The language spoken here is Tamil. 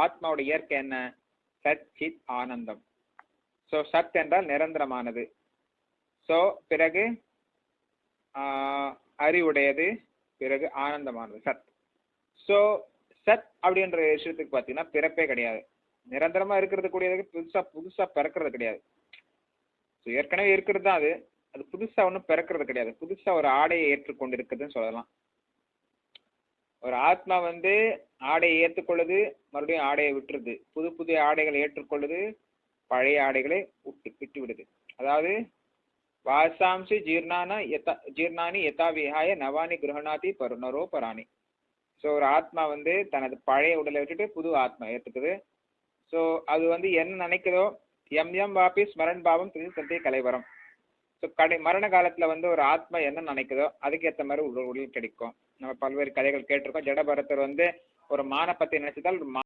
ஆத்மாவோட இயற்கை என்ன? சத் சித் ஆனந்தம். ஸோ சத் என்றால் நிரந்தரமானது. ஸோ பிறகு அறிவுடையது, பிறகு ஆனந்தமானது சத். ஸோ சத் அப்படின்ற விஷயத்துக்கு பார்த்தீங்கன்னா பிறப்பே கிடையாது, நிரந்தரமா இருக்கிறது கூடியதுக்கு புதுசா பிறக்கிறது கிடையாது. ஸோ ஏற்கனவே இருக்கிறது தான் அது, அது புதுசா ஒன்றும் பிறக்கிறது கிடையாது. புதுசா ஒரு ஆடையை ஏற்றுக்கொண்டு இருக்குதுன்னு சொல்லலாம். ஒரு ஆத்மா வந்து ஆடையை ஏற்றுக்கொள்ளுது, மறுபடியும் ஆடையை விட்டுருது, புது புதிய ஆடைகளை ஏற்றுக்கொள்ளுது, பழைய ஆடைகளை விட்டு விடுது. அதாவது வாசாம்சி ஜீர்ணானி யதா விஹாய நவானி கிரகணாதி பருணரோ பராணி. ஸோ ஒரு ஆத்மா வந்து தனது பழைய உடலை விட்டுட்டு புது ஆத்மா ஏற்றுக்குது. ஸோ அது வந்து என்ன நினைக்குதோ, எம் வாபி ஸ்மரன் பாவம் சத்திய கலைவரம். ஸோ மரண காலத்துல வந்து ஒரு ஆத்மா என்ன நினைக்குதோ அதுக்கேற்ற மாதிரி உடல் கிடைக்கும். நம்ம பல்வேறு கதைகள் கேட்டிருக்கோம். ஜடபரத்தர் வந்து ஒரு மானை பத்தி நினைச்சதால்